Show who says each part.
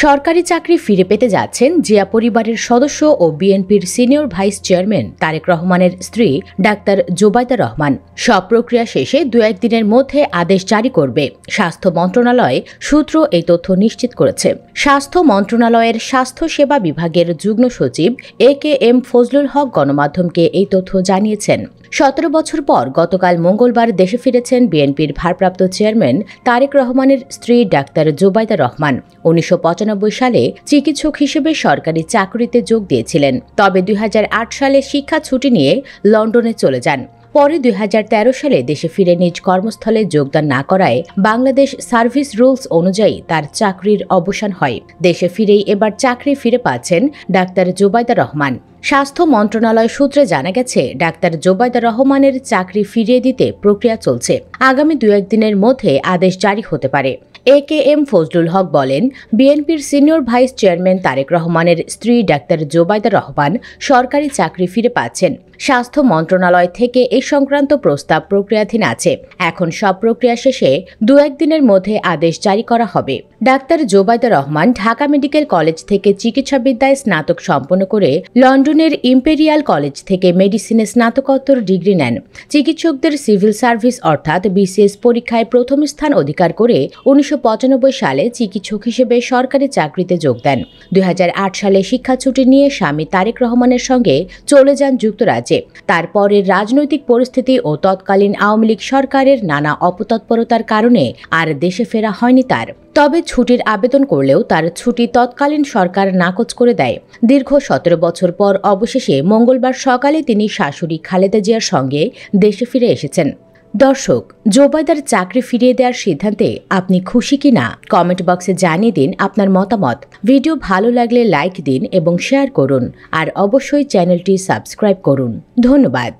Speaker 1: সরকারি চাকরি ফিরে পেতে যাচ্ছেন জিয়া পরিবারের সদস্য ও বিএনপির সিনিয়র ভাইস চেয়ারম্যান তারেক রহমানের স্ত্রী ডাক্তার জোবাইদা রহমান। সব প্রক্রিয়া শেষে 2-1 দিনের মধ্যে আদেশ জারি করবে স্বাস্থ্য মন্ত্রণালয় সূত্র এই তথ্য নিশ্চিত করেছে। স্বাস্থ্য মন্ত্রণালয়ের স্বাস্থ্য সেবা বিভাগের যুগ্ম সচিব AKM ফজলুল হক গণমাধ্যমকে এই তথ্য জানিয়েছেন। 17 বছর পর গতকাল মঙ্গলবার দেশে ফিরেছেন বিএনপির ভারপ্রাপ্ত চেয়ারম্যান তারেক রহমানের স্ত্রী ডাক্তার জোবাইদা রহমান। 1995 সালে চিকিৎসক হিসেবে সরকারি চাকরিতে যোগ দিয়েছিলেন, তবে 2008 সালে শিক্ষা ছুটি নিয়ে লন্ডনে চলে যান। পরে 2013 সালে দেশে ফিরে নিজ কর্মস্থলে যোগদান না করায় বাংলাদেশ সার্ভিস রুলস অনুযায়ী তার চাকরির অবসান হয়। দেশে ফিরেই এবার চাকরি ফিরে পাচ্ছেন ডাক্তার জোবাইদা রহমান। স্বাস্থ্য মন্ত্রণালয় সূত্রে জানা গেছে, ডাক্তার জোবাইদা রহমানের চাকরি ফিরিয়ে দিতে প্রক্রিয়া চলছে। আগামী 2-1 দিনের মধ্যে আদেশ জারি হতে পারে। AKM ফজলুল হক বলেন, বিএনপির সিনিয়র ভাইস চেয়ারম্যান তারেক রহমানের স্ত্রী ডাক্তার জোবাইদা রহমান সরকারি চাকরি ফিরে পাচ্ছেন। স্বাস্থ্য মন্ত্রণালয় থেকে এই সংক্রান্ত প্রস্তাব প্রক্রিয়াধীন আছে। এখন সব প্রক্রিয়া শেষে 2-1 দিনের মধ্যে আদেশ জারি করা হবে। Doctor Zubaida Rahman Dhaka medical college থেকে চিকিৎসাবিদ্যায় স্নাতক সম্পন্ন করে লন্ডনের ইম্পেরিয়াল কলেজ থেকে মেডিসিনে স্নাতকোত্তর ডিগ্রি নেন। চিকিৎসকদের সিভিল সার্ভিস অর্থাৎ BCS পরীক্ষায় প্রথম স্থান অধিকার করে 1995 সালে চিকিৎসক হিসেবে সরকারি চাকরিতে যোগ দেন। 2008 সালে শিক্ষা ছুটি নিয়ে স্বামী তারেক রহমানের সঙ্গে চলে যান যুক্তরাজ্যে। তারপরের রাজনৈতিক পরিস্থিতি ও তৎকালীন আওয়ামী লীগ সরকারের নানা অপতৎপরতার কারণে আর দেশে ফেরা হয়নি তার। তবে ছুটির আবেদন করলেও তার ছুটি তৎকালীন সরকার নাকচ করে দেয়। দীর্ঘ 17 বছর পর অবশেষে মঙ্গলবার সকালে তিনি শাশুড়ি খালেদা জিয়ার সঙ্গে দেশে ফিরে এসেছেন। দর্শক, জোবাইদার চাকরি ফিরিয়ে দেওয়ার সিদ্ধান্তে আপনি খুশি কিনা কমেন্ট বক্সে জানিয়ে দিন আপনার মতামত। ভিডিও ভালো লাগলে লাইক দিন এবং শেয়ার করুন, আর অবশ্যই চ্যানেলটি সাবস্ক্রাইব করুন। ধন্যবাদ।